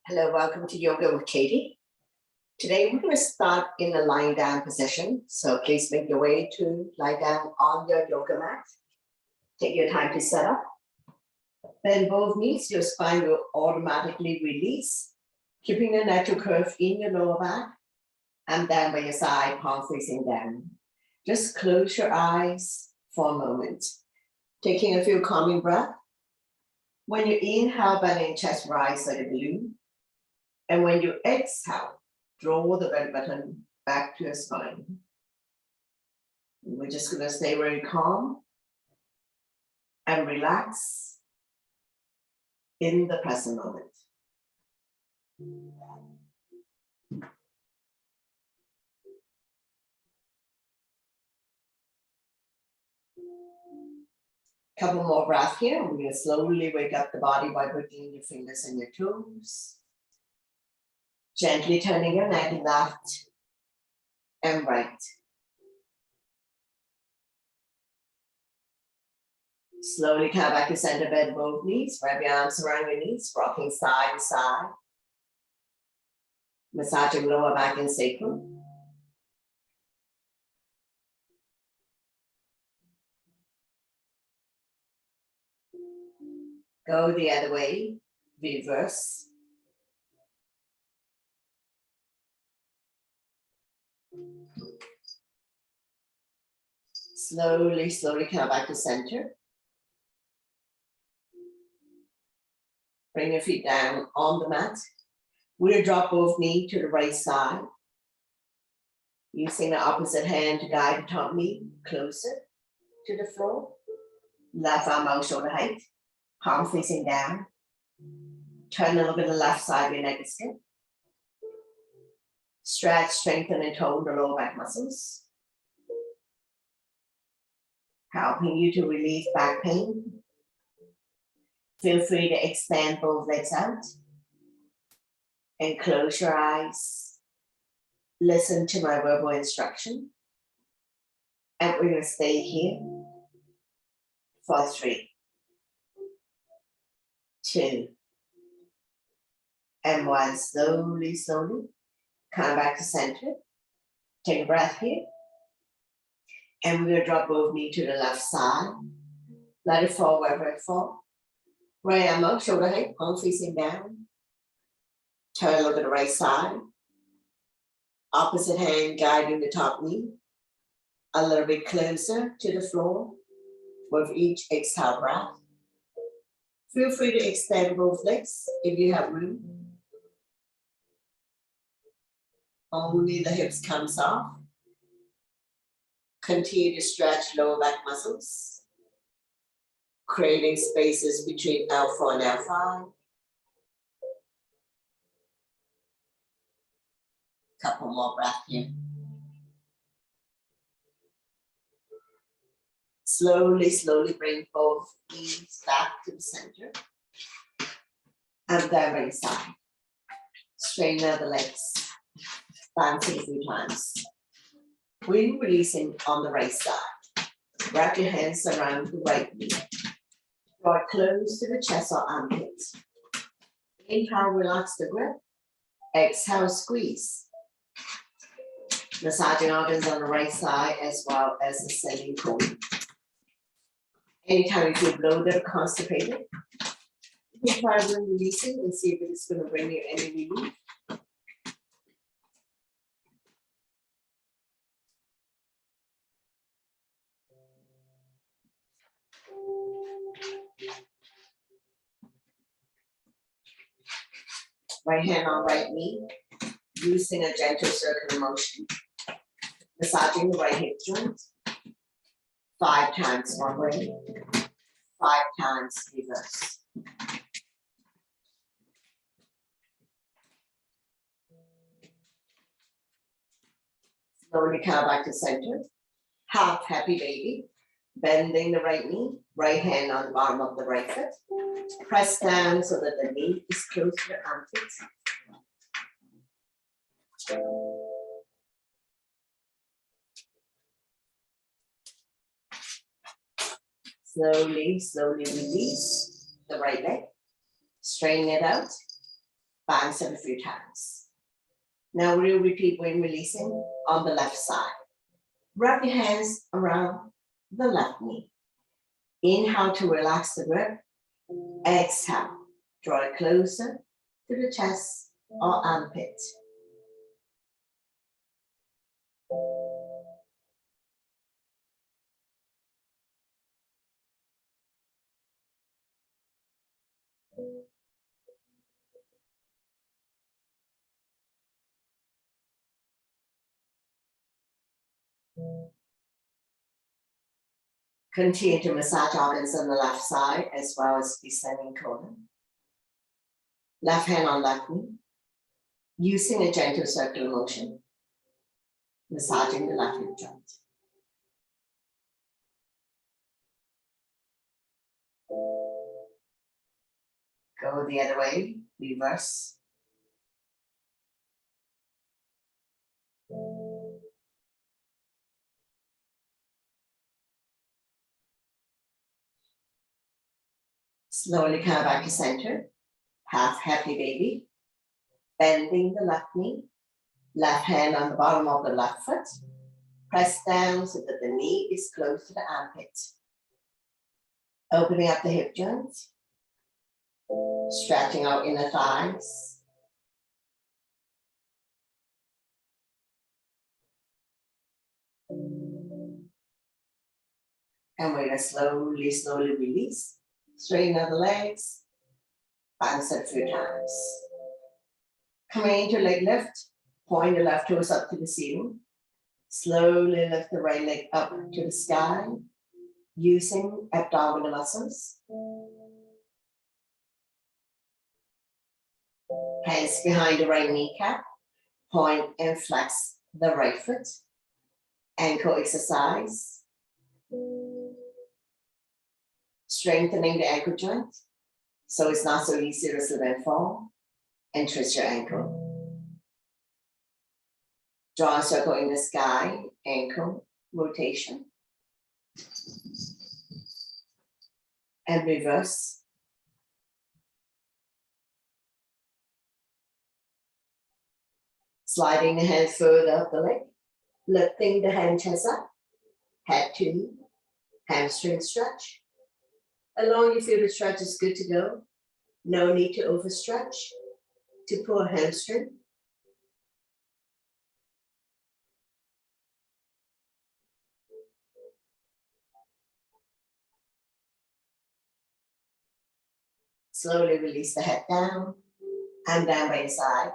Hello, welcome to Yoga with Katie. Today we're going to start in a lying down position. So please make your way to lie down on your yoga mat. Take your time to set up. Bend both knees, your spine will automatically release, keeping the natural curve in your lower back and down by your side, palm facing down. Just close your eyes for a moment. Taking a few calming breaths. When you inhale, belly and chest rise like a balloon. And when you exhale, draw the belly button back to your spine. We're just going to stay very calm and relax in the present moment. Couple more breaths here. We're going to slowly wake up the body by putting your fingers and your toes. Gently turning your neck left and right. Slowly come back to center, bend both knees, wrap your arms around your knees, rocking side to side. Massaging lower back and sacrum. Go the other way, reverse. Slowly come back to center. Bring your feet down on the mat. We'll drop both knees to the right side. Using the opposite hand to guide the top knee closer to the floor. Left arm out shoulder height. Palm facing down. Turn a little bit to the left side of your neck and skin. Stretch, strengthen, and tone the lower back muscles. Helping you to relieve back pain. Feel free to extend both legs out. And close your eyes. Listen to my verbal instruction. And we're going to stay here for 3, 2, and 1. Slowly. Come back to center. Take a breath here. And we're going to drop both knees to the left side. Let it fall wherever it falls. Right arm up, shoulder height, palm facing down. Turn a little to the right side. Opposite hand guiding the top knee. A little bit closer to the floor with each exhale breath. Feel free to extend both legs if you have room. Only the hips comes off. Continue to stretch lower back muscles, creating spaces between L4 and L5. Couple more breaths here. Slowly bring both knees back to the center. And then right side. Straighten out the legs. Bouncing a few times. When releasing on the right side, wrap your hands around the right knee. Draw it close to the chest or armpit. Inhale, relax the grip. Exhale, squeeze. Massaging organs on the right side as well as the ascending colon. Anytime you feel bloated or constipated, you can try releasing and see if it's going to bring you any relief. Right hand on right knee, using a gentle circular motion. Massaging the right hip joint. 5 times one way, 5 times reverse. Slowly come back to center. Half happy baby. Bending the right knee, right hand on the bottom of the right foot. Press down so that the knee is close to the armpits. Slowly release the right leg. Straighten it out. Bounce it a few times. Now we'll repeat when releasing on the left side. Wrap your hands around the left knee. Inhale to relax the grip. Exhale, draw it closer to the chest or armpit. Continue to massage organs on the left side as well as descending colon. Left hand on left knee, using a gentle circular motion, massaging the left hip joint. Go the other way, reverse. Slowly come back to center, half happy baby. Bending the left knee, left hand on the bottom of the left foot. Press down so that the knee is close to the armpit. Opening up the hip joint. Stretching out inner thighs. And we're going to slowly release. Straighten out the legs. Bounce it a few times. Coming into leg lift. Point the left toes up to the ceiling. Slowly lift the right leg up to the sky. Using abdominal muscles. Hands behind the right kneecap. Point and flex the right foot. Ankle exercise. Strengthening the ankle joint so it's not so easy to slip and fall. And twist your ankle. Draw a circle in the sky, ankle rotation. And reverse. Sliding the hand further up the leg. Lifting the hand chest up. Head to knee. Hamstring stretch. Along you feel the stretch is good to go. No need to overstretch. To pull a hamstring. Slowly release the head down and down by your side.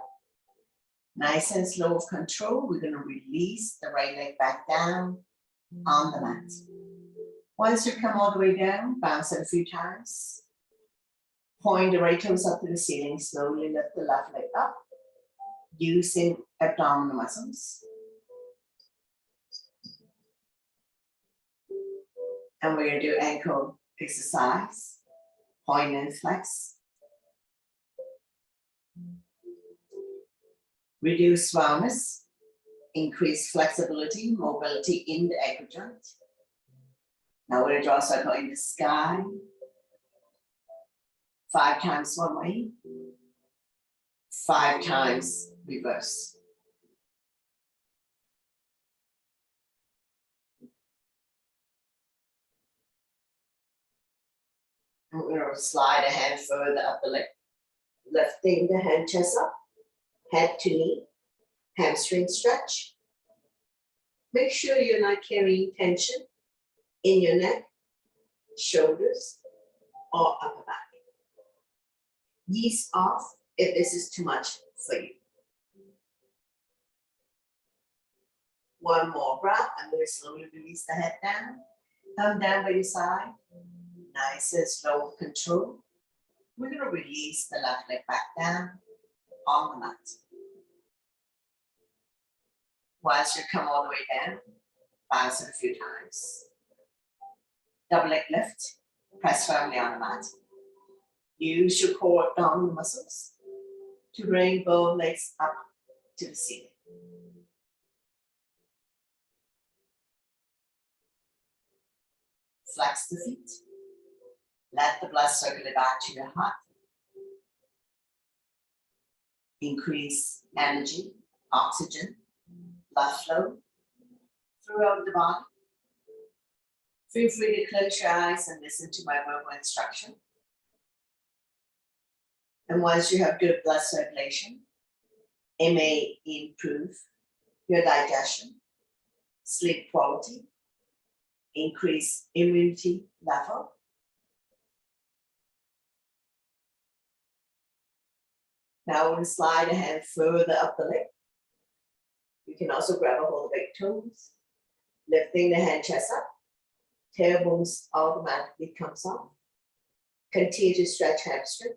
Nice and slow with control. We're going to release the right leg back down on the mat. Once you come all the way down, bounce it a few times. Point the right toes up to the ceiling. Slowly lift the left leg up. Using abdominal muscles. And we're going to do ankle exercise. Point and flex. Reduce roundness. Increase flexibility, mobility in the ankle joint. Now we're going to draw a circle in the sky. 5 times one way. 5 times reverse. And we're going to slide a hand further up the leg. Lifting the hand chest up. Head to knee. Hamstring stretch. Make sure you're not carrying tension in your neck, shoulders, or upper back. Ease off if this is too much for you. One more breath, and we'll slowly release the head down. Come down by your side. Nice and slow with control. We're going to release the left leg back down on the mat. Once you come all the way down, bounce it a few times. Double leg lift, press firmly on the mat. Use your core abdominal muscles to bring both legs up to the ceiling. Flex the feet. Let the blood circulate back to your heart. increase energy, oxygen, blood flow throughout the body. Feel free to close your eyes and listen to my verbal instruction. And once you have good blood circulation, it may improve your digestion, sleep quality, increase immunity level. Now we're going to slide a hand further up the leg. You can also grab a hold of the big toes, lifting the hand chest up. Tailbones automatically comes off. Continue to stretch hamstring.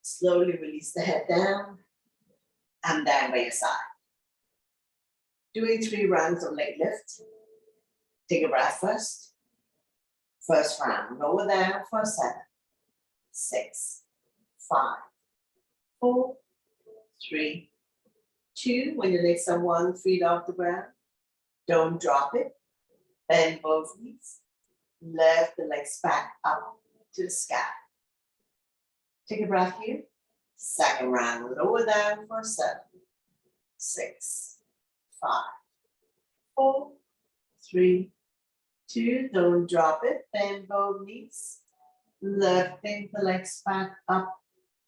Slowly release the head down and down by your side. Doing 3 rounds of leg lift. Take a breath first. First round, lower down for 7, 6, 5, 4, 3, 2. When your legs are 1 feet off the ground, don't drop it. Bend both knees. Lift the legs back up to the sky. Take a breath here. Second round, lower down for 7, 6, 5, 4, 3, 2. Don't drop it. Bend both knees. Lifting the legs back up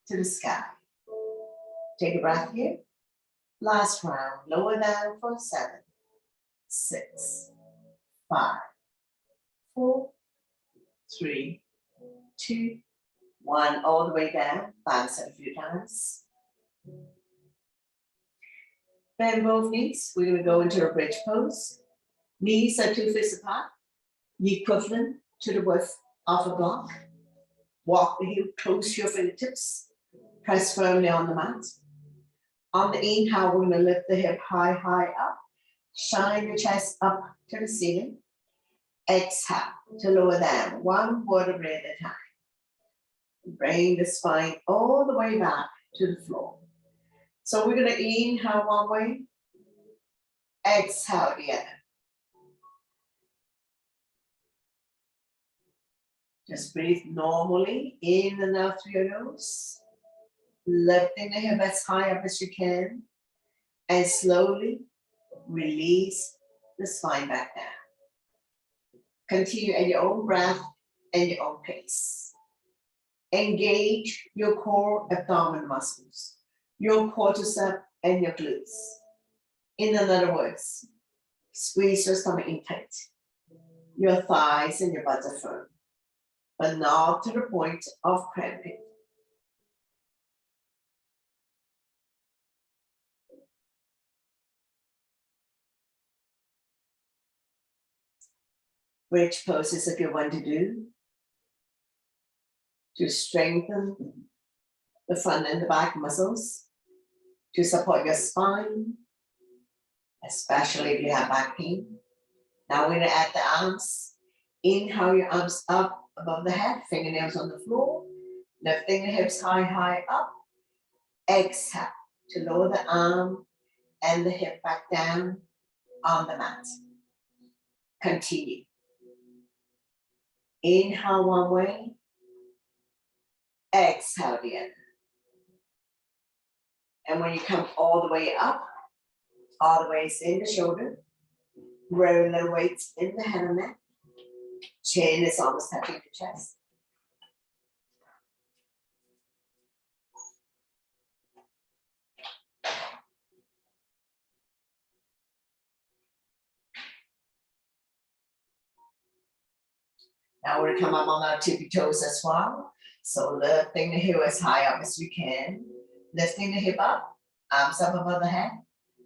to the sky. Take a breath here. Last round, lower down for 7, 6, 5, 4, 3, 2, 1. All the way down. Bounce it a few times. Bend both knees. We're going to go into a bridge pose. Knees are 2 fists apart, the equivalent to the width of a block. Walk the heel close to your fingertips. Press firmly on the mat. On the inhale, we're going to lift the hip high, high up. Shine your chest up to the ceiling. Exhale to lower down, 1 vertebrae at a time. Bring the spine all the way back to the floor. So we're going to inhale one way, exhale the other. Just breathe normally, in and out through your nose. Lifting the hip as high up as you can. And slowly release the spine back down. Continue at your own breath and your own pace. Engage your core abdominal muscles, your quadricep and your glutes. In other words, squeeze your stomach in tight. Your thighs and your butt are firm, but not to the point of cramping. Bridge poses if you want to do to strengthen the front and the back muscles, to support your spine, especially if you have back pain. Now we're going to add the arms. Inhale your arms up above the head, fingernails on the floor, lifting the hips high, high up. Exhale to lower the arm and the hip back down on the mat. Continue. Inhale one way, exhale the other. And when you come all the way up, all the way in the shoulder, roll the weights in the head and neck. Chin is almost touching the chest. Now we're going to come up on our tippy toes as well. So lifting the heel as high up as you can. Lifting the hip up, arms up above the head,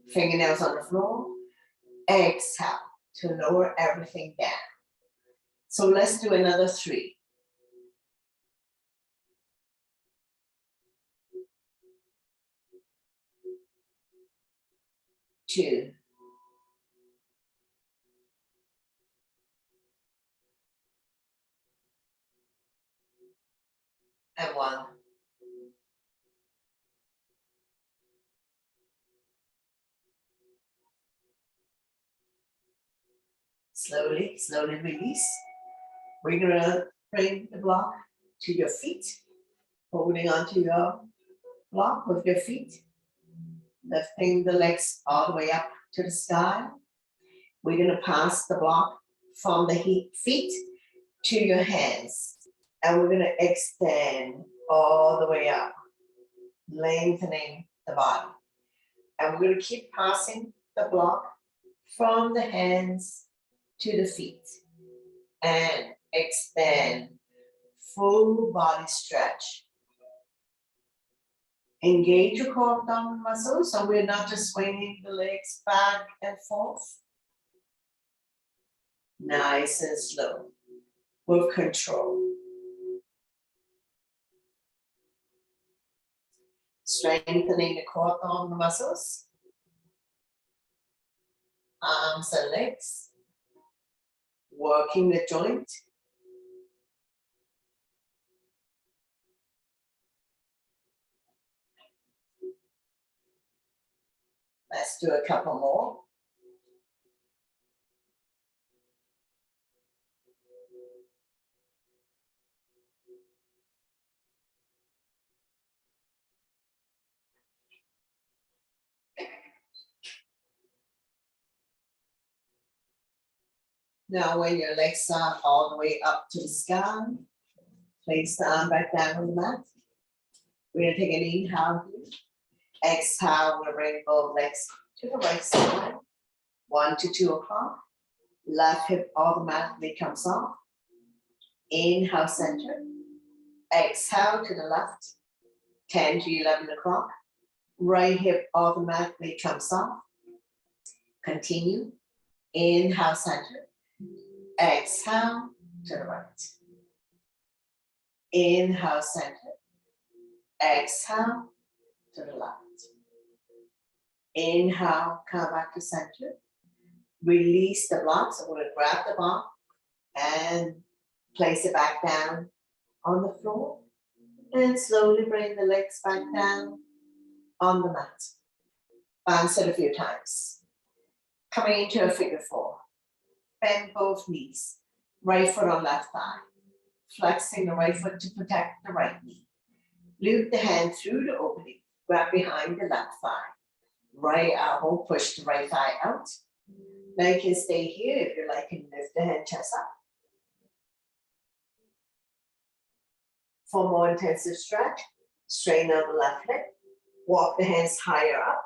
fingernails on the floor. Exhale to lower everything down. So let's do another 3. 2. And 1. Slowly, slowly release. We're gonna bring the block to your feet, holding onto your block with your feet, lifting the legs all the way up to the sky. We're gonna pass the block from the feet to your hands, and we're gonna extend all the way up, lengthening the body. And we're gonna keep passing the block from the hands to the feet and extend, full body stretch. Engage your core abdominal muscles so we're not just swinging the legs back and forth. Nice and slow, with control. Strengthening the core abdominal muscles, arms and legs, working the joint. Let's do a couple more. Now when your legs are all the way up to the sky, place the arm back down on the mat. We're gonna take an inhale here. Exhale, we'll bring both legs to the right side. 1 to 2 o'clock. Left hip automatically comes off. Inhale, center. Exhale to the left. 10 to 11 o'clock. Right hip automatically comes off. Continue. Inhale, center. Exhale to the right. Inhale, center. Exhale to the left. Inhale, come back to center. Release the block. So we're going to grab the block and place it back down on the floor. And slowly bring the legs back down on the mat. Bounce it a few times. Coming into a figure 4. Bend both knees. Right foot on left thigh. Flexing the right foot to protect the right knee. Loop the hand through the opening. Grab behind the left thigh. Right elbow, push the right thigh out. Now you can stay here if you like and lift the hand chest up. For more intensive stretch, straighten out the left leg. Walk the hands higher up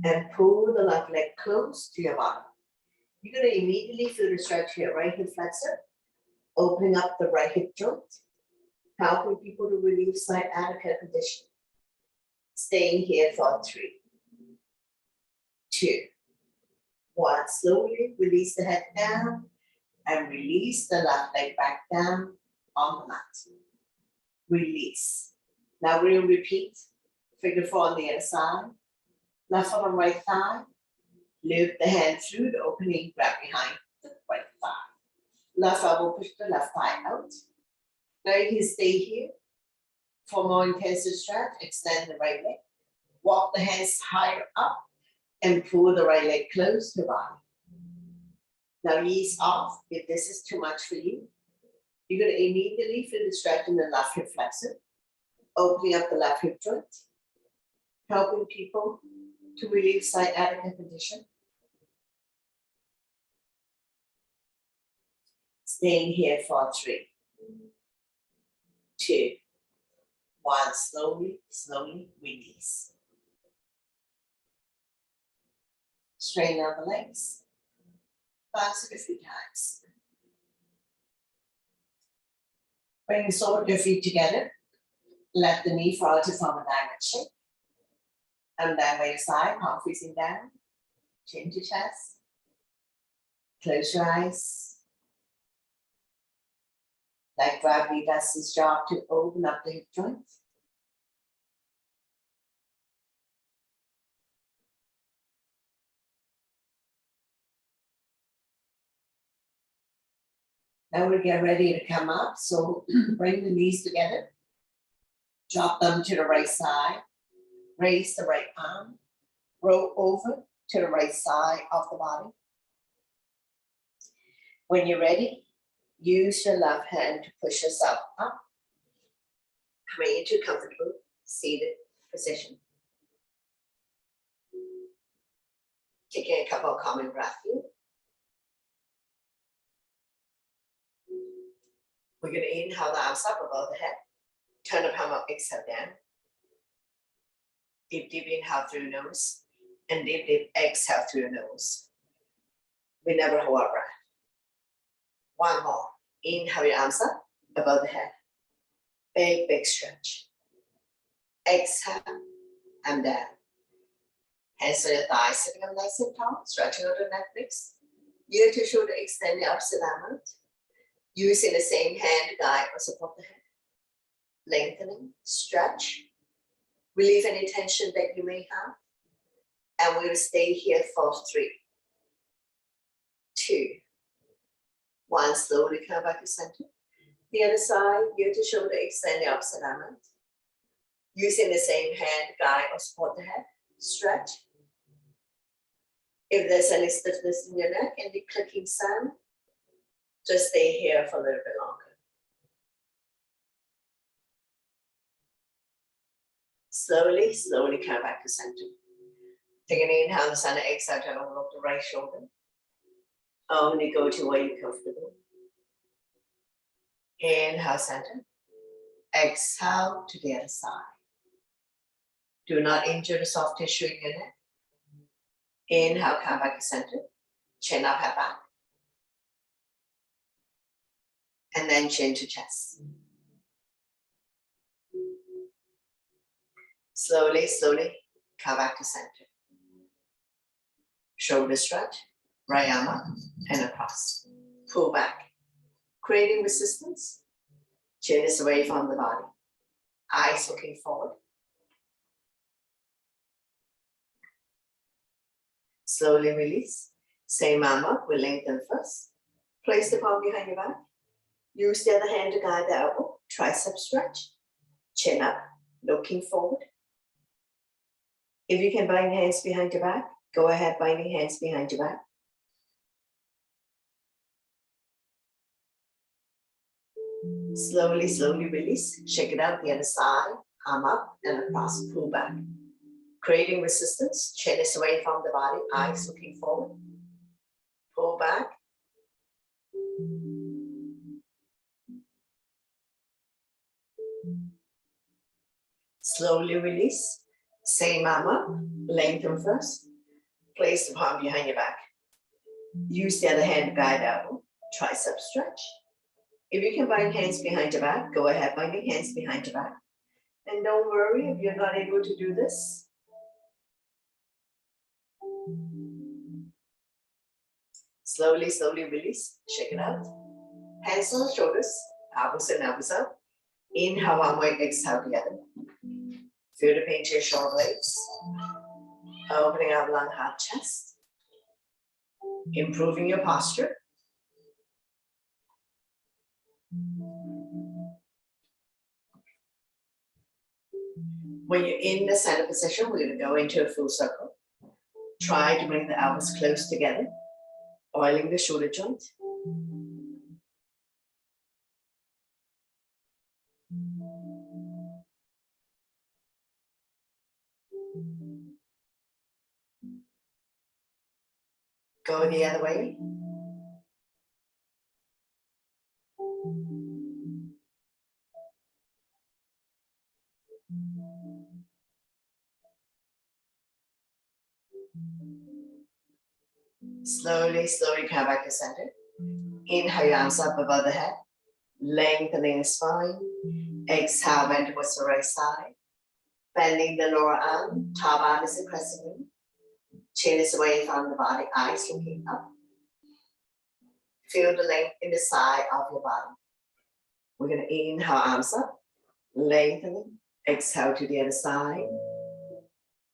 and pull the left leg close to your bottom. You're going to immediately feel the stretch here, right hip flexor, opening up the right hip joint, helping people to relieve sciatica condition. Staying here for 3, 2, 1. Slowly release the head down and release the left leg back down on the mat. Release. Now we'll repeat. Figure 4 on the other side. Left foot on right thigh. Loop the hand through the opening, grab behind the right thigh. Left elbow, push the left thigh out. Now you can stay here. For more intensive stretch, extend the right leg. Walk the hands higher up and pull the right leg close to the body. Now ease off if this is too much for you. You're going to immediately feel the stretch in the left hip flexor, opening up the left hip joint, helping people to relieve sciatica condition. Staying here for 3, 2, 1. Slowly, slowly release. Straighten out the legs. Bounce it a few times. Bring the sole of your feet together. Let the knee fall to form a diamond shape. And down by your side, palm facing down. Chin to chest. Close your eyes. Like gravity does its job to open up the hip joints. Now we get ready to come up. So bring the knees together. Drop them to the right side. Raise the right arm. Roll over to the right side of the body. When you're ready, use your left hand to push yourself up, coming into a comfortable seated position. Taking a couple of common breaths here. We're going to inhale the arms up above the head. Turn the palm up, exhale down. Deep, deep inhale through your nose. And deep, deep exhale through your nose. We never hold our breath. One more. Inhale your arms up above the head. Big, big stretch. Exhale and down. Hands on your thighs, sitting up nice and tall. Stretching out the neck mix. Ear to shoulder, extend the opposite arm out. Using the same hand to guide or support the head. Lengthening, stretch. Relieve any tension that you may have. And we'll stay here for 3, 2, 1. Slowly come back to center. The other side, ear to shoulder, extend the opposite arm out. Using the same hand to guide or support the head. Stretch. If there's any stiffness in your neck, any clicking sound, just stay here for a little bit longer. Slowly, slowly come back to center. Take an inhale, the center, exhale, turn over the right shoulder. Only go to where you're comfortable. Inhale, center. Exhale to the other side. Do not injure the soft tissue in your neck. Inhale, come back to center. Chin up, head back. And then chin to chest. Slowly, slowly, come back to center. Shoulder stretch, right arm up and across. Pull back, creating resistance. Chin is away from the body. Eyes looking forward. Slowly release. Same arm up, we lengthen first. Place the palm behind your back. Use the other hand to guide the elbow. Tricep stretch. Chin up, looking forward. If you can bind hands behind your back, go ahead binding hands behind your back. Slowly, slowly release. Shake it out the other side. Arm up and across, pull back. Creating resistance. Chin is away from the body. Eyes looking forward. Pull back. Slowly release. Same arm up. Lengthen first. Place the palm behind your back. Use the other hand to guide elbow. Tricep stretch. If you can bind hands behind your back, go ahead binding hands behind your back. And don't worry if you're not able to do this. Slowly, slowly release. Shake it out. Hands on the shoulders. Elbows and elbows up. Inhale one way, exhale the other. Feel the pain to your shoulder blades. Opening up lung, heart, chest. Improving your posture. When you're in the center position, we're going to go into a full circle. Try to bring the elbows close together, oiling the shoulder joint. Go the other way. Slowly, slowly come back to center. Inhale your arms up above the head, lengthening the spine. Exhale, bend towards the right side. Bending the lower arm, top arm is aggressively. Chin is away from the body, eyes looking up. Feel the length in the side of your body. We're going to inhale, arms up, lengthening. Exhale to the other side.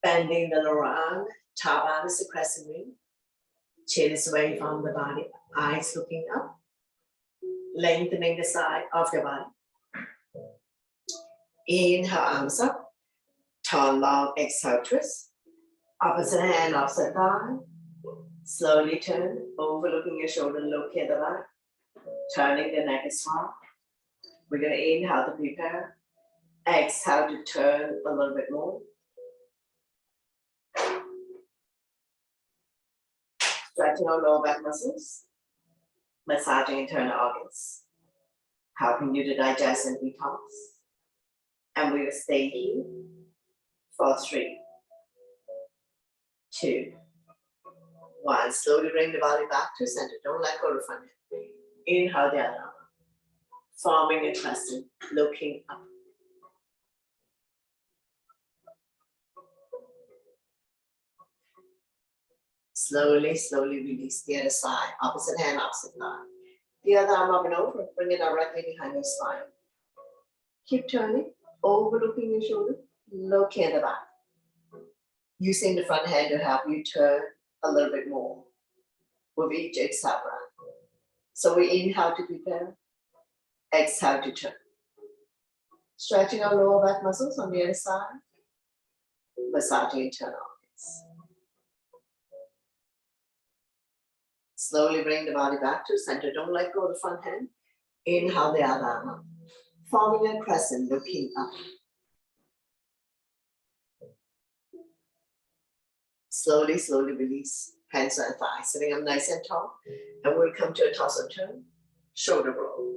Bending the lower arm, top arm is a crescent wing. Chin is away from the body, eyes looking up. Lengthening the side of your body. Inhale, arms up. Turn long, exhale, twist. Opposite hand, opposite thigh. Slowly turn, overlooking your shoulder, looking at the back, turning the neck as well. We're going to inhale to prepare. Exhale to turn a little bit more. Stretching our lower back muscles, massaging internal organs, helping you to digest and detox. And we will stay here for 3, 2, 1. Slowly bring the body back to center. Don't let go of the front. Inhale the other arm, forming a crescent, looking up. Slowly, slowly release the other side. Opposite hand, opposite thigh. The other arm up and over. Bring it directly behind your spine. Keep turning, overlooking your shoulder, looking at the back. Using the front hand to help you turn a little bit more with each exhale breath. So we inhale to prepare, exhale to turn. Stretching our lower back muscles on the other side, massaging internal organs. Slowly bring the body back to center. Don't let go of the front hand. Inhale the other arm up, forming a crescent, looking up. Slowly, slowly release hands and thighs, sitting up nice and tall. And we'll come to a toss and turn, shoulder roll.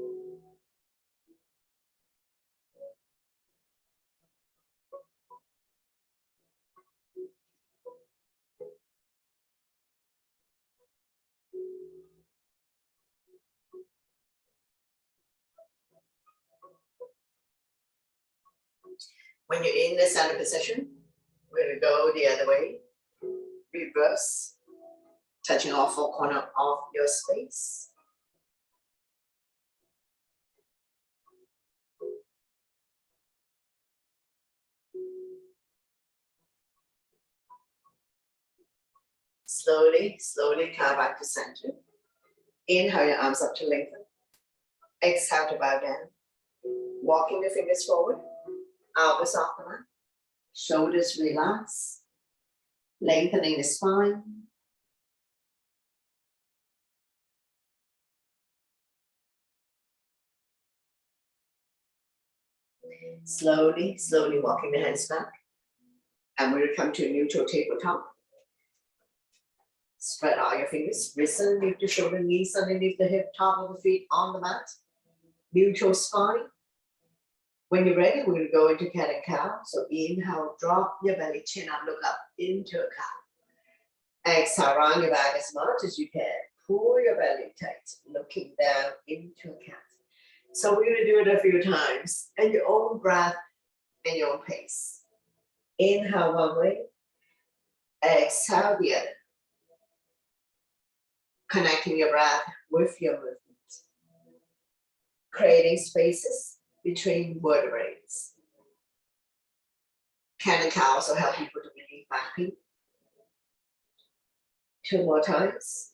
When you're in the center position, we're going to go the other way. Reverse, touching off four corner of your space. Slowly, slowly come back to center. Inhale your arms up to lengthen. Exhale to bow down. Walking the fingers forward. Elbows off the mat. Shoulders relax. Lengthening the spine. Slowly, slowly walking the hands back. And we'll come to a neutral tabletop. Spread out your fingers, wrists underneath the shoulder, knees underneath the hip, top of the feet on the mat. Neutral spine. When you're ready, we're going to go into cat and cow. So inhale, drop your belly, chin up, look up into a cow. Exhale, round your back as much as you can. Pull your belly tight, looking down into a cat. So we're going to do it a few times, and your own breath and your own pace. Inhale one way, exhale the other. Connecting your breath with your movement. Creating spaces between vertebrae. Cat and cow also help people to relieve back pain. 2 more times.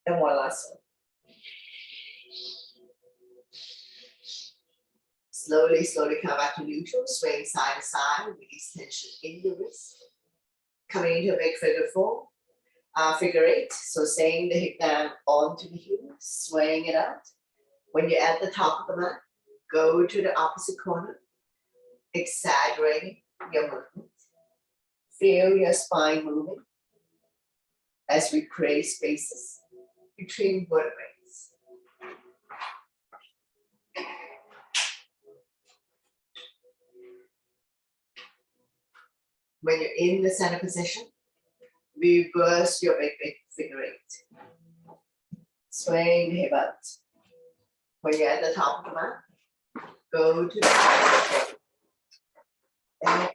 And one last one. Slowly, slowly come back to neutral, swaying side to side, release tension in the wrist. Coming into a big figure 4, figure 8. So staying the hip down onto the heel, swaying it out. When you're at the top of the mat, go to the opposite corner, exaggerating your movement. Feel your spine moving as we create spaces between vertebrae. When you're in the center position, reverse your big figure 8. Swaying the hip out. When you're at the top of the mat, go to the side. And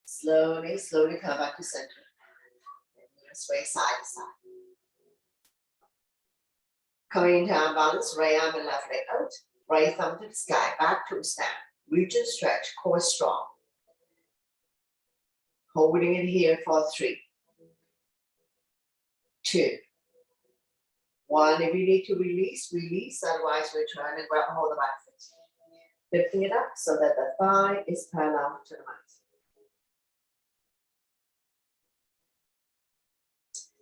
slowly, slowly come back to center. Sway side to side. Coming into our balance, right arm and left leg out. Right thumb to the sky, back to a stand. Reach and stretch, core strong. Holding it here for 3, 2, 1. If you need to release, release. Otherwise, return and grab a hold of the back foot. Lifting it up so that the thigh is parallel to the mat.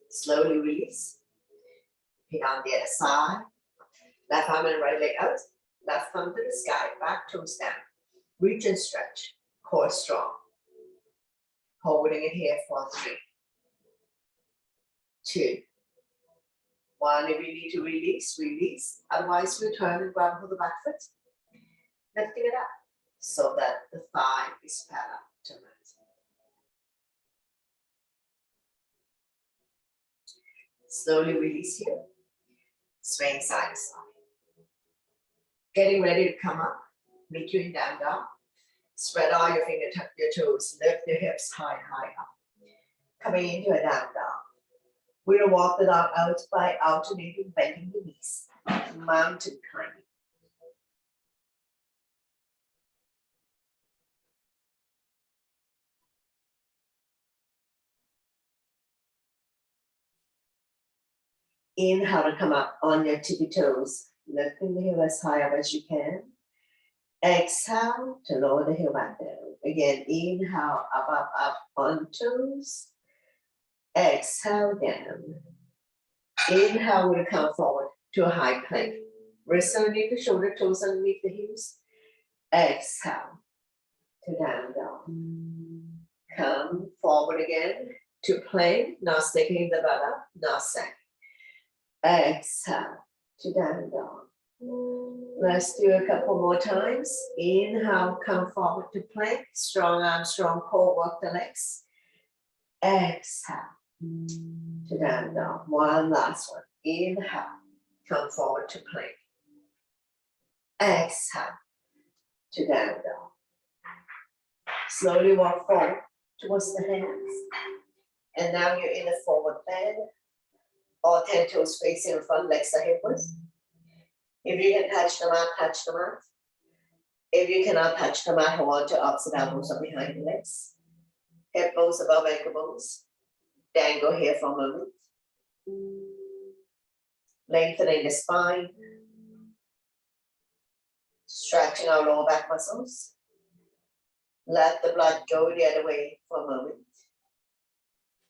Slowly release. Pick on the other side. Left arm and right leg out. Left thumb to the sky. Back toes down. Reach and stretch. Core strong. Holding it here for 3, 2, 1. If you need to release, release. Otherwise, return and grab hold of the back foot. Lifting it up so that the thigh is parallel to the mat. Slowly release here. Swing side to side. Getting ready to come up. Meet you in down dog. Spread all your fingertips, your toes. Lift your hips high, high up. Coming into a down dog. We're going to walk the dog out by alternating, bending the knees. Mountain climbing. Inhale to come up on your tippy toes. Lifting the heel as high up as you can. Exhale to lower the heel back down. Again, inhale, up, up, up on toes. Exhale down. Inhale, we'll come forward to a high plank. Wrists underneath the shoulder, toes underneath the heels. Exhale to down dog. Come forward again to plank. Now sticking the butt up, now sink. Exhale to down dog. Let's do a couple more times. Inhale, come forward to plank. Strong arms, strong core, work the legs. Exhale to down dog. One last one. Inhale, come forward to plank. Exhale to down dog. Slowly walk forward towards the hands. And now you're in a forward bend. All 10 toes facing in front, legs are hip width. If you can touch the mat, touch the mat. If you cannot touch the mat, hold on to opposite elbows up behind the legs. Hip bones above ankle bones. Dangle here for a moment. Lengthening the spine. Stretching our lower back muscles. Let the blood go the other way for a moment.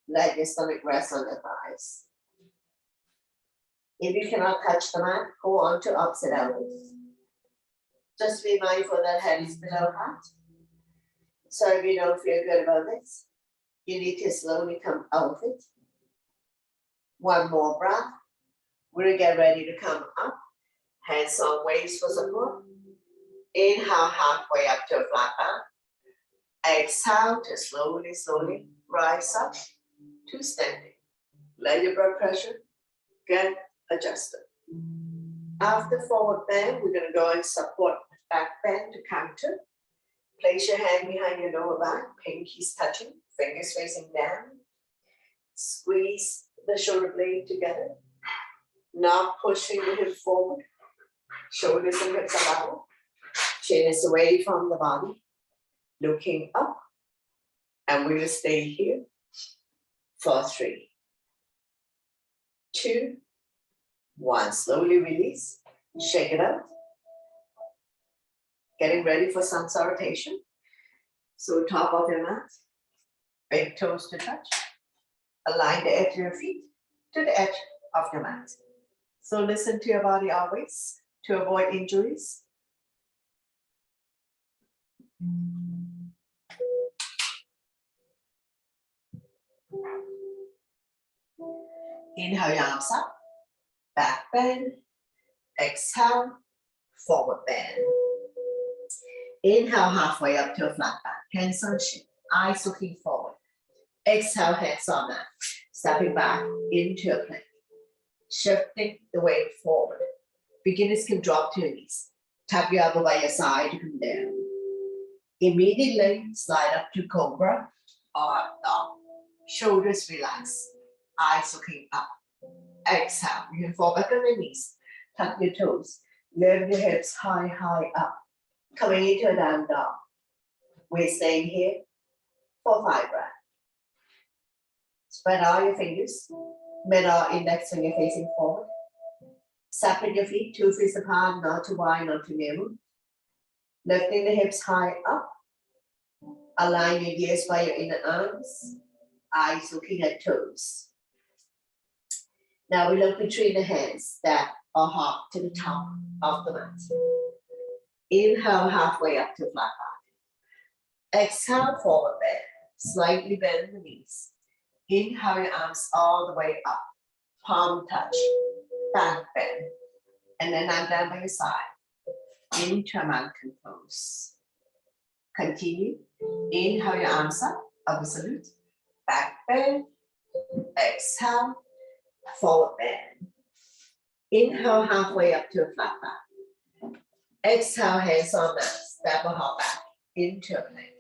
Let your stomach rest on the thighs. If you cannot touch the mat, go on to opposite elbows. Just be mindful that head is below heart. So if you don't feel good about this, you need to slowly come out of it. One more breath. We're gonna get ready to come up. Hands on waist for support. Inhale halfway up to a flat back. Exhale to slowly, slowly rise up to standing. Let your blood pressure get adjusted. After forward bend, we're going to go and support back bend to counter. Place your hand behind your lower back, pinkies touching, fingers facing down. Squeeze the shoulder blade together. Not pushing the hip forward. Shoulders and hips are level. Chin is away from the body. Looking up. And we will stay here for 3, 2, 1. Slowly release. Shake it out. Getting ready for some salutation. So top of your mat. Big toes to touch. Align the edge of your feet to the edge of the mat. So listen to your body always to avoid injuries. Inhale your arms up, back bend, exhale, forward bend. Inhale halfway up to a flat back, hands on chin, eyes looking forward. Exhale, hands on mat, stepping back into a plank. Shifting the weight forward. Beginners can drop to your knees. Tap your elbow by your side to come down. Immediately slide up to cobra or dog. Shoulders relax. Eyes looking up. Exhale. You can fall back on your knees. Tuck your toes. Lift your hips high, high up. Coming into a down dog. We're staying here for 5 breaths. Spread all your fingers. Middle index finger facing forward. Separate your feet 2 feet apart, not too wide, not too narrow. Lifting the hips high up. Align your ears by your inner arms. Eyes looking at toes. Now we look between the hands, step or hop to the top of the mat. Inhale halfway up to flat back. Exhale, forward bend. Slightly bend the knees. Inhale your arms all the way up. Palm touch. Back bend. And then I'm down by your side. Into a mountain pose. Continue. Inhale your arms up. Upper salute. Back bend. Exhale. Forward bend. Inhale halfway up to a flat back. Exhale, hands on mat. Step or hop back into a plank.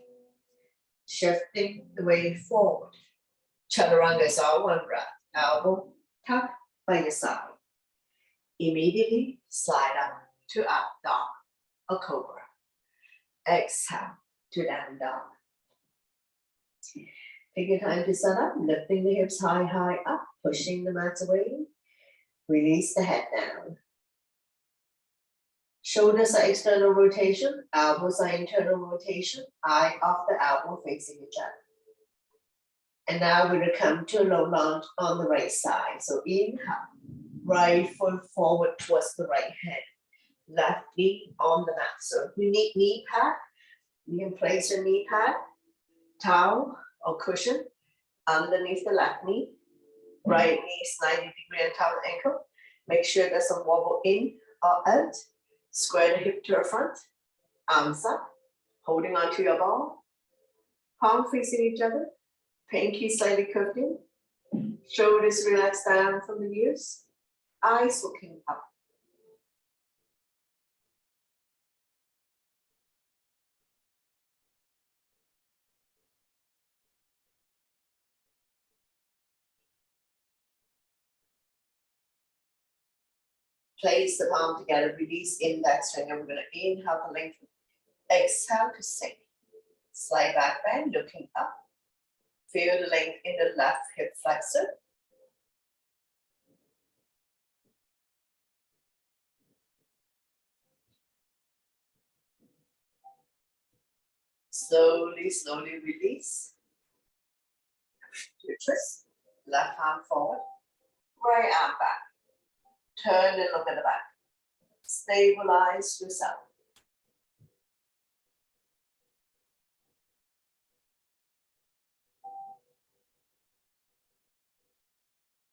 Shifting the weight forward. Chaturanga is all one breath. Elbow tuck by your side. Immediately slide up to up dog or cobra. Exhale to down dog. Take your time to set up, lifting the hips high, high up, pushing the mat away. Release the head down. Shoulders are external rotation, elbows are internal rotation, eye of the elbow facing each other. And now we're going to come to a low lunge on the right side. So inhale, right foot forward towards the right hand, left knee on the mat. So if you need knee pad, you can place your knee pad, towel or cushion underneath the left knee. Right knee is 90 degree on top of the ankle. Make sure there's some wobble in or out. Square the hip to the front, arms up, holding onto your ball, palm facing each other, pinky slightly curved in, shoulders relaxed down from the ears, eyes looking up. Place the palm together, release index finger. We're going to inhale to lengthen, exhale to sink. Slide back bend, looking up. Feel the length in the left hip flexor. Slowly, slowly release. You twist, left arm forward, right arm back. Turn and look at the back. Stabilize yourself.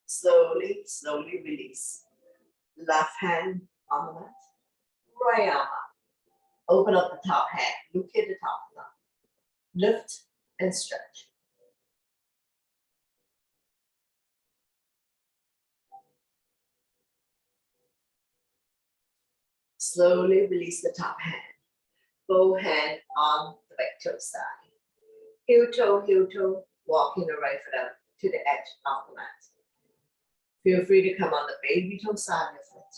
Slowly, slowly release. Left hand on the mat. Right arm up. Open up the top hand. Look at the top of the mat. Lift and stretch. Slowly release the top hand. Both hand on the back toe side. Heel toe, walking the right foot out to the edge of the mat. Feel free to come on the baby toe side of your foot.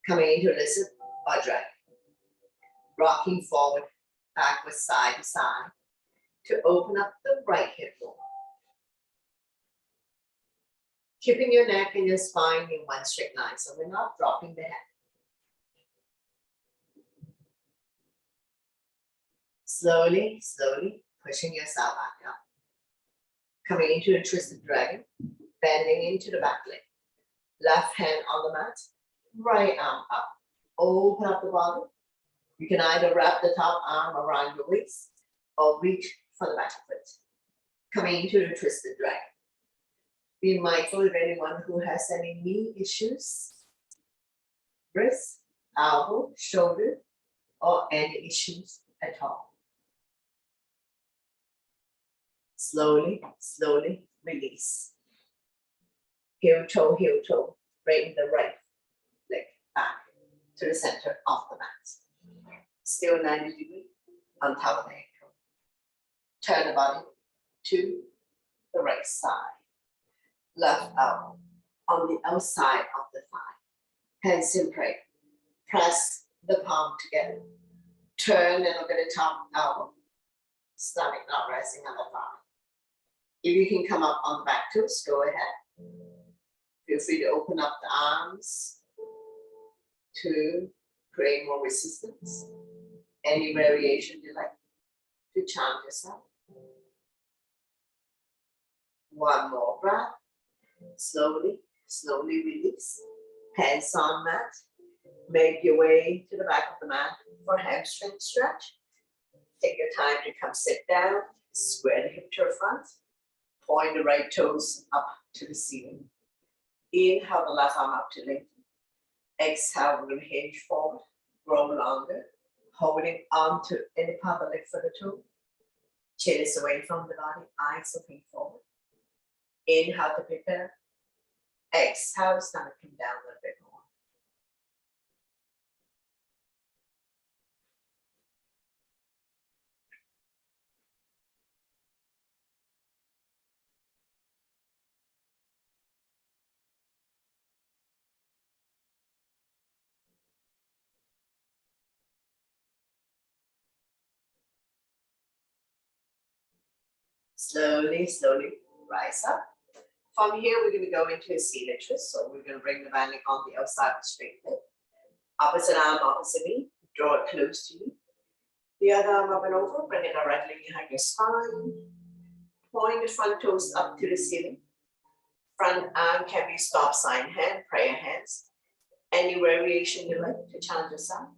Coming into lizard or drag. Rocking forward, backwards, side to side to open up the right hip bone. Keeping your neck and your spine in one straight line, so we're not dropping the head. Slowly, slowly pushing yourself back up. Coming into a twisted dragon, bending into the back leg. Left hand on the mat, right arm up. Open up the body. You can either wrap the top arm around your waist or reach for the back foot. Coming into the twisted dragon. Be mindful of anyone who has any knee issues, wrist, elbow, shoulder, or any issues at all. Slowly, slowly release. Heel toe, bring the right leg back to the center of the mat. Still 90 degrees on top of the ankle. Turn the body to the right side. Left elbow on the outside of the thigh. Hands in prayer. Press the palm together. Turn and look at the top elbow. Stomach not resting on the thigh. If you can come up on the back toes, go ahead. Feel free to open up the arms to create more resistance. Any variation you like to chant yourself. One more breath. Slowly, slowly release. Hands on mat. Make your way to the back of the mat for hamstring stretch. Take your time to come sit down. Square the hip to your front. Point the right toes up to the ceiling. Inhale the left arm up to lengthen. Exhale, we're going to hinge forward. Grow longer. Holding on to any part of the leg for the toe. Chin is away from the body. Eyes looking forward. Inhale to prepare. Exhale, stomach come down a little bit more. Slowly, slowly rise up. From here, we're going to go into a seated twist. So we're going to bring the banding on the outside of the straight leg. Opposite arm, opposite knee. Draw it close to you. The other arm up and over. Bring it directly behind your spine. Point the front toes up to the ceiling. Front arm can be stop sign hand, prayer hands. Any variation you like to challenge yourself.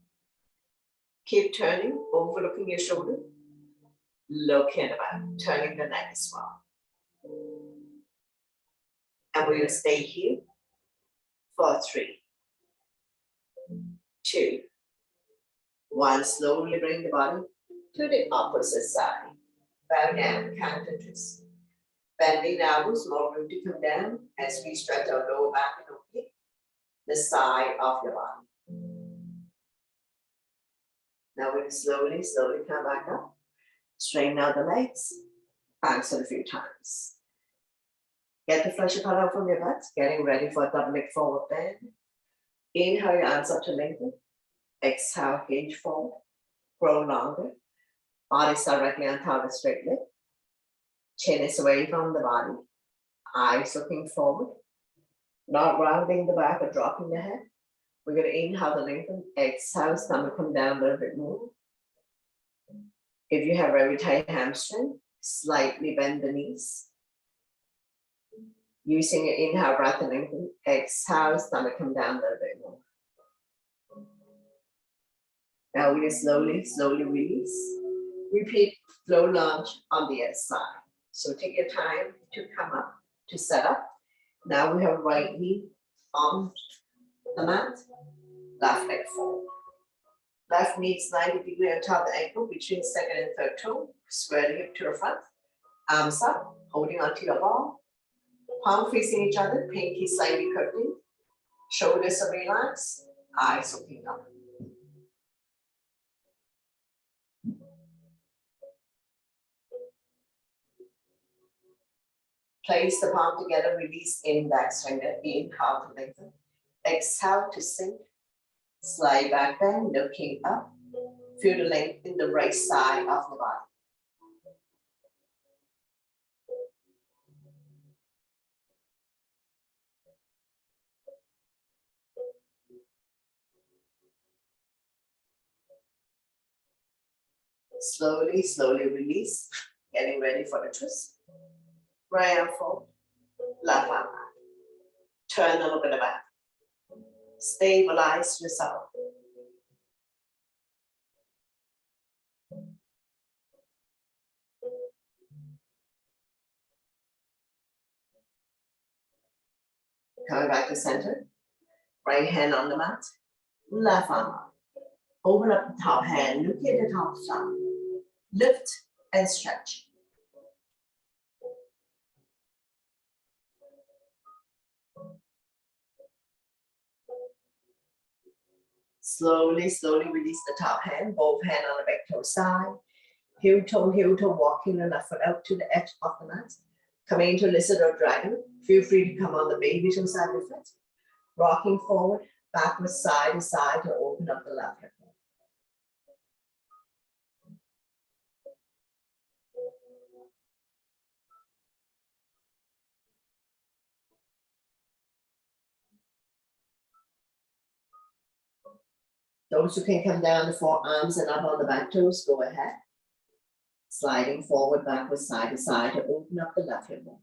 Keep turning, overlooking your shoulder. Looking at the back, turning the neck as well. And we're going to stay here for 3, 2, 1. Slowly bring the body to the opposite side. Bow down, counter twist. Bending the elbows, more room to come down as we stretch our lower back and oblique, the side of your body. Now we're going to slowly, slowly come back up. Straighten out the legs, bounce it a few times. Get the flesh apart out from your butt, getting ready for a double leg forward bend. Inhale your arms up to lengthen. Exhale, hinge forward. Grow longer. Body's directly on top of the straight leg. Chin is away from the body. Eyes looking forward. Not rounding the back or dropping the head. We're going to inhale the lengthen. Exhale, stomach come down a little bit more. If you have very tight hamstring, slightly bend the knees. Using your inhale breath and lengthen. Exhale, stomach come down a little bit more. Now we slowly, slowly release. Repeat low lunge on the other side. So take your time to come up, to set up. Now we have right knee on the mat, left leg forward. Left knee is 90 degrees on top of the ankle between second and third toe. Square the hip to the front. Arms up, holding onto your ball. Palm facing each other, pinky slightly curving. Shoulders are relaxed, eyes looking up. Place the palm together, release index finger, inhale to lengthen. Exhale to sink. Slide back bend, looking up. Feel the length in the right side of the body. Slowly, slowly release. Getting ready for the twist. Right arm forward, left arm back. Turn and look at the back. Stabilize yourself. Coming back to center. Right hand on the mat. Left arm up. Open up the top hand. Look at the top side. Lift and stretch. Slowly, slowly release the top hand. Both hands on the back toe side. Heel toe, walking the left foot out to the edge of the mat. Coming into lizard or dragon. Feel free to come on the baby toe side of the foot. Rocking forward, backwards, side to side to open up the left hip. Those who can come down the forearms and up on the back toes, go ahead. Sliding forward, backwards, side to side to open up the left hip bone.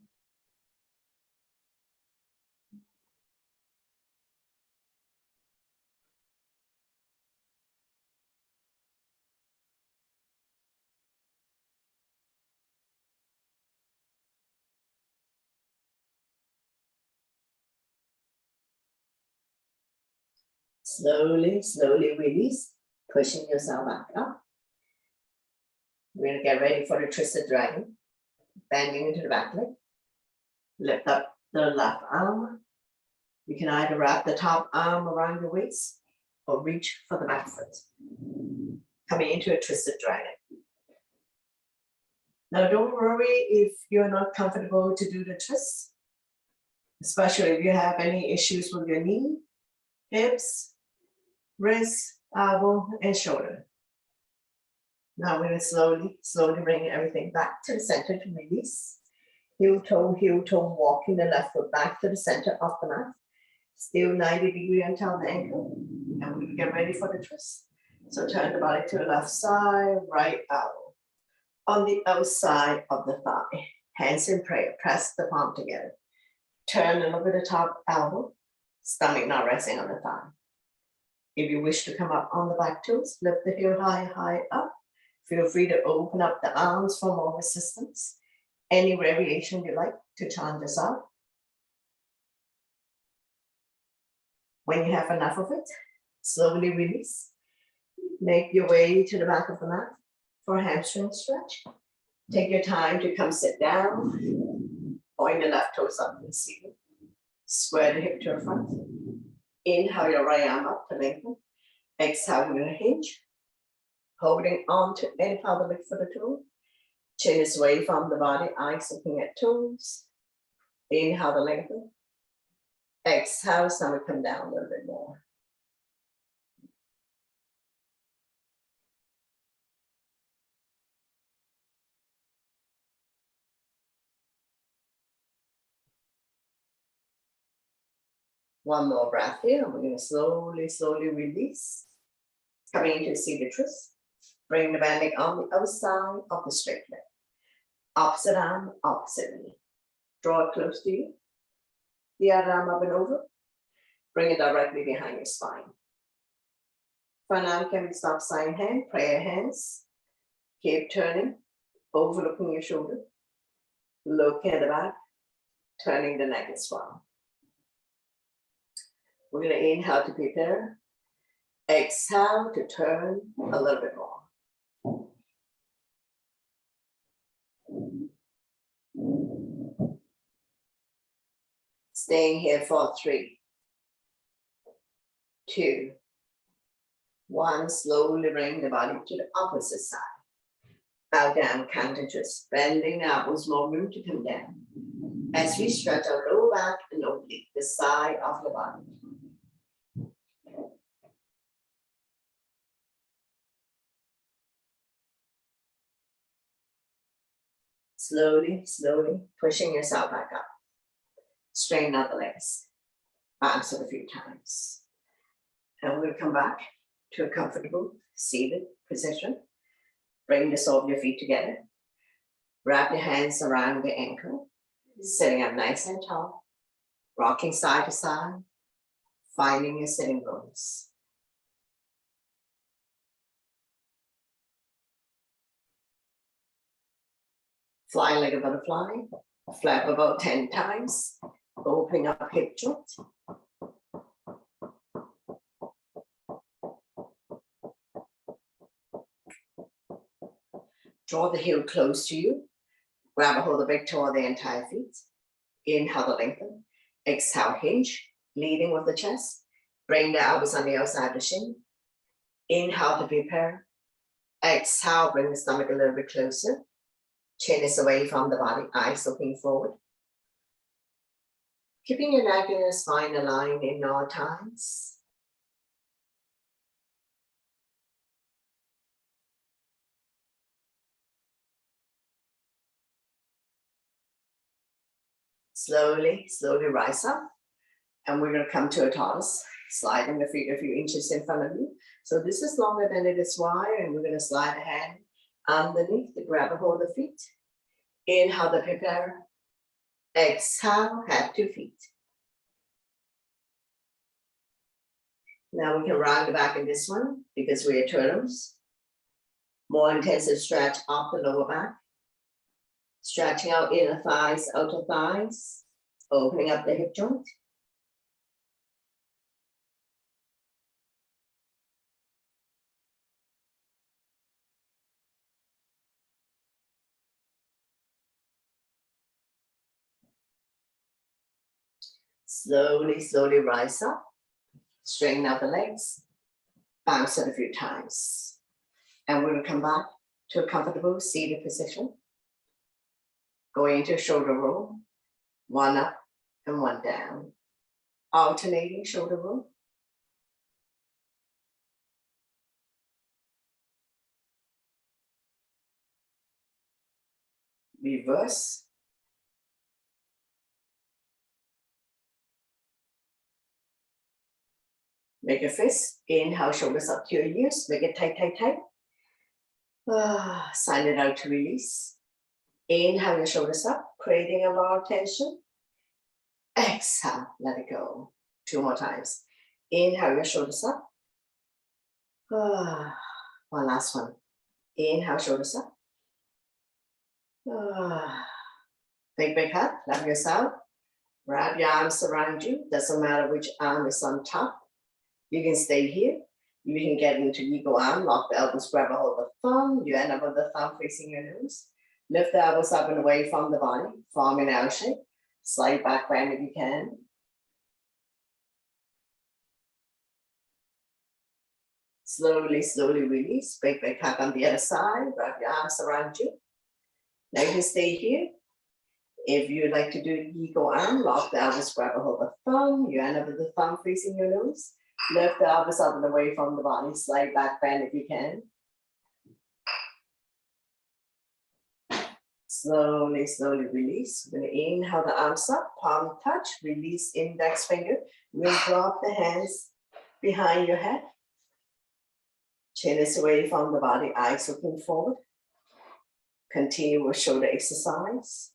Slowly, slowly release, pushing yourself back up. We're gonna get ready for the twisted dragon. Bending into the back leg. Lift up the left arm. You can either wrap the top arm around your waist or reach for the back foot. Coming into a twisted dragon. Now don't worry if you're not comfortable to do the twist, especially if you have any issues with your knee, hips, wrist, elbow, and shoulder. Now we're going to slowly bring everything back to the center to release. Heel toe, walking the left foot back to the center of the mat. Still 90 degrees until the ankle. And we get ready for the twist. So turn the body to the left side, right elbow. On the outside of the thigh. Hands in prayer, press the palm together. Turn and look at the top elbow. Stomach not resting on the thigh. If you wish to come up on the back toes, lift the heel high up. Feel free to open up the arms for more resistance. Any variation you like to chant this out. When you have enough of it, slowly release. Make your way to the back of the mat for a hamstring stretch. Take your time to come sit down. Point the left toes up to the ceiling. Square the hip to the front. Inhale your right arm up to lengthen. Exhale, you're gonna hinge. Holding on to any part of the leg for the toe. Chin is away from the body, eyes looking at toes. Inhale to lengthen. Exhale, stomach come down a little bit more. One more breath here. We're going to slowly release. Coming into seated twist. Bring the band leg on the outside of the straight leg. Opposite arm, opposite knee. Draw it close to you. The other arm up and over. Bring it directly behind your spine. Front arm can be stop sign hand, prayer hands. Keep turning, overlooking your shoulder. Look at the back, turning the neck as well. We're going to inhale to prepare. Exhale to turn a little bit more. Staying here for 3, 2, 1. Slowly bring the body to the opposite side. Bow down, counter twist. Bending the elbows, more room to come down. As we stretch our lower back and oblique, the side of the body. Slowly pushing yourself back up. Straighten out the legs. Bounce it a few times. And we'll come back to a comfortable seated position. Bring the sole of your feet together. Wrap your hands around the ankle. Sitting up nice and tall. Rocking side to side. Finding your sitting bones. Fly like a butterfly. Flap about 10 times. Opening up hip joint. Draw the heel close to you. Grab a hold of the big toe of the entire feet. Inhale to lengthen. Exhale, hinge. Leading with the chest. Bring the elbows on the outside of the shin. Inhale to prepare. Exhale, bring the stomach a little bit closer. Chin is away from the body, eyes looking forward. Keeping your neck and your spine aligned in all times. Slowly rise up. And we're going to come to a tortoise. sliding the feet a few inches in front of you. So this is longer than it is wide, and we're going to slide the hand underneath to grab a hold of the feet. Inhale to prepare. Exhale, head to feet. Now we can round the back in this one because we are turtles. More intensive stretch up the lower back. Stretching out inner thighs, outer thighs. Opening up the hip joint. Slowly, slowly rise up. Straighten out the legs. Bounce it a few times. And we're going to come back to a comfortable seated position. Going into shoulder roll. One up and one down. Alternating shoulder roll. Reverse. Make a fist. Inhale, shoulders up to your ears. Make it tight, tight, tight. Sign it out to release. Inhale your shoulders up, creating a lot of tension. Exhale, let it go. 2 more times. Inhale your shoulders up. One last one. Inhale, shoulders up. Big hug, love yourself. Wrap your arms around you. Doesn't matter which arm is on top. You can stay here. You can get into eagle arm, lock the elbows, grab a hold of the thumb. You end up with the thumb facing your nose. Lift the elbows up and away from the body, form an L shape. Slight back bend if you can. Slowly, slowly release. Big hug on the other side. Wrap your arms around you. Now you can stay here. If you'd like to do eagle arm, lock the elbows, grab a hold of the thumb. You end up with the thumb facing your nose. Lift the elbows up and away from the body. Slight back bend if you can. Slowly, slowly release. We're going to inhale the arms up, palm touch, release index finger. We'll drop the hands behind your head. Chin is away from the body, eyes looking forward. Continue with shoulder exercise.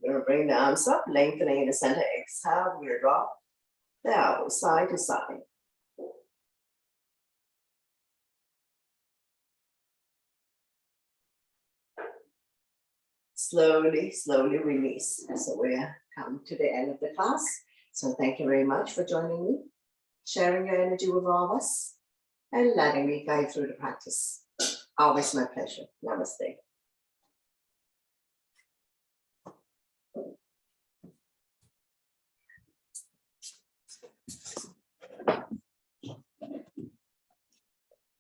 We're going to bring the arms up, lengthening in the center. Exhale, we'll drop the elbows side to side. Slowly, slowly release. So we're come to the end of the class. So thank you very much for joining me, sharing your energy with all of us, and letting me guide through the practice. Always my pleasure. Namaste.